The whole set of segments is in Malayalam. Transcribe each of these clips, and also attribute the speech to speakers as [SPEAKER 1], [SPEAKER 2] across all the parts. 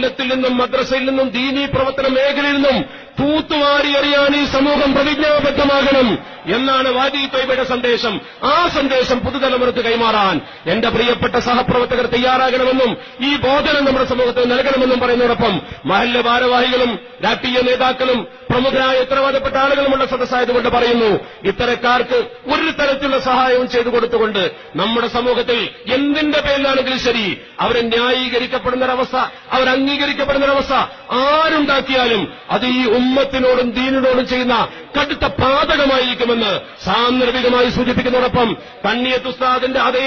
[SPEAKER 1] ത്തിൽ നിന്നും മദ്രസയിൽ നിന്നും ദീനീ പ്രവർത്തന മേഖലയിൽ നിന്നും തൂത്തുവാരി എറിയാൻ ഈ സമൂഹം പ്രതിജ്ഞാബദ്ധമാകണം എന്നാണ് വാദി ത്വയ്ബയുടെ സന്ദേശം. ആ സന്ദേശം പുതുതലമുറക്ക് കൈമാറാൻ എന്റെ പ്രിയപ്പെട്ട സഹപ്രവർത്തകർ തയ്യാറാകണമെന്നും ഈ ബോധനം നമ്മുടെ സമൂഹത്തിൽ നൽകണമെന്നും പറയുന്നതോടൊപ്പം മഹല്ല് ഭാരവാഹികളും രാഷ്ട്രീയ നേതാക്കളും പ്രമുഖരായ ഉത്തരവാദപ്പെട്ട ആളുകളുമുള്ള സദസ്സായതുകൊണ്ട് പറയുന്നു, ഇത്തരക്കാർക്ക് ഒരു തരത്തിലുള്ള സഹായവും ചെയ്തു കൊടുത്തുകൊണ്ട് നമ്മുടെ സമൂഹത്തിൽ എന്തിന്റെ പേരിലാണെങ്കിലും ശരി അവരെ ന്യായീകരിക്കപ്പെടുന്നൊരവസ്ഥ, അവർ അംഗീകരിക്കപ്പെടുന്നൊരവസ്ഥ ആരുണ്ടാക്കിയാലും അത് ഈ ഉമ്മത്തിനോടും ദീനിനോടും ചെയ്യുന്ന കടുത്ത പാതകമായിരിക്കുമെന്ന് സാന്ദർഭികമായി സൂചിപ്പിക്കുന്നതോടൊപ്പം കണ്ണിയത്ത് ഉസ്താദിന്റെ അതേ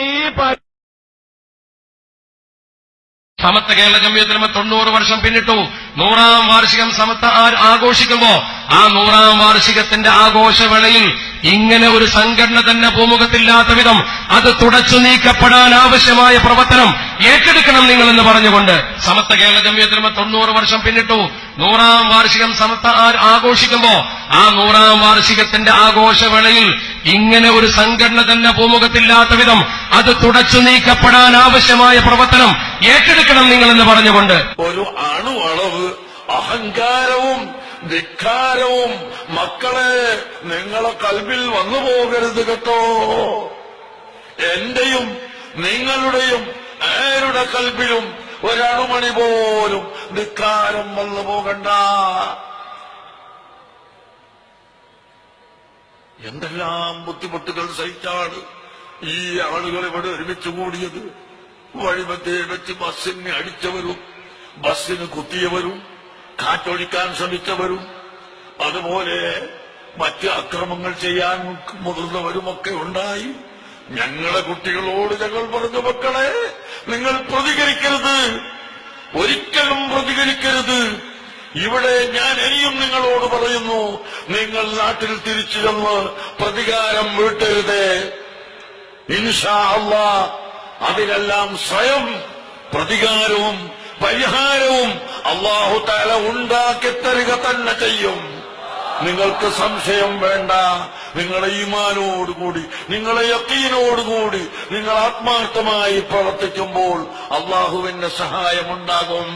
[SPEAKER 1] സമത്വ കേരള ജംഇയ്യത്തുൽ ഉലമ 90 വർഷം പിന്നിട്ടു. 100ാം വാർഷികം സമത്വ ആഘോഷിക്കുമ്പോ ആ 100ാം വാർഷികത്തിന്റെ ആഘോഷവേളയിൽ ഇങ്ങനെ ഒരു സംഘടന തന്നെ ഭൂമുഖത്തില്ലാത്ത വിധം അത് തുടച്ചു നീക്കപ്പെടാൻ ആവശ്യമായ പ്രവർത്തനം ഏറ്റെടുക്കണം നിങ്ങളെന്ന് പറഞ്ഞുകൊണ്ട് സമത്വ കേരള ജംഇയ്യത്തുൽ ഉലമ 90 വർഷം പിന്നിട്ടു. 100ാം വാർഷികം സമത്വ ആഘോഷിക്കുമ്പോ ആ 100ാം വാർഷികത്തിന്റെ ആഘോഷവേളയിൽ ഇങ്ങനെ ഒരു സംഘടന തന്നെ ഭൂമുഖത്തില്ലാത്ത വിധം അത് തുടച്ചു നീക്കപ്പെടാൻ ആവശ്യമായ പ്രവർത്തനം ഏറ്റെടുക്കണം നിങ്ങളെന്ന് പറഞ്ഞുകൊണ്ട്
[SPEAKER 2] ഒരു അണുവളവ് അഹങ്കാരവും ധിക്കാരവും മക്കളെ നിങ്ങളെ കൽബിൽ വന്നു പോകരുത് കേട്ടോ. എന്റെയും നിങ്ങളുടെയും ആരുടെ കൽബിലും ഒരണുമണി പോലും ധിക്കാരം വന്നു പോകണ്ട. എന്തെല്ലാം ബുദ്ധിമുട്ടുകൾ സഹിച്ചാണ് ഈ ആളുകൾ ഇവിടെ ഒരുമിച്ച് കൂടിയത്. വഴിമധ്യേ വെച്ച് ബസ്സിനെ അടിച്ചവരും ബസ്സിന് കുത്തിയവരും കാറ്റൊഴിക്കാൻ ശ്രമിച്ചവരും അതുപോലെ മറ്റ് അക്രമങ്ങൾ ചെയ്യാൻ മുതിർന്നവരുമൊക്കെ ഉണ്ടായി. ഞങ്ങളെ കുട്ടികളോട് ഞങ്ങൾ പറഞ്ഞു, മക്കളെ നിങ്ങൾ പ്രതികരിക്കരുത്, ഒരിക്കലും പ്രതികരിക്കരുത്. ഇവിടെ ഞാൻ ഇനിയും നിങ്ങളോട് പറയുന്നു, നിങ്ങൾ നാട്ടിൽ തിരിച്ചു ചെന്ന് പ്രതികാരം വീട്ടരുത്. ഇൻഷാ അല്ലാഹ് അതിനെല്ലാം സ്വയം പ്രതികാരവും പരിഹാരവും അല്ലാഹു തആല ഉണ്ടാക്കി തരിക തന്നെ ചെയ്യും. നിങ്ങൾക്ക് സംശയം വേണ്ട. നിങ്ങളെ ഈമാനോടുകൂടി, നിങ്ങളെ യഖീനോടുകൂടി നിങ്ങൾ ആത്മാർത്ഥമായി പ്രവർത്തിക്കുമ്പോൾ അല്ലാഹുവിന്റെ സഹായമുണ്ടാകും.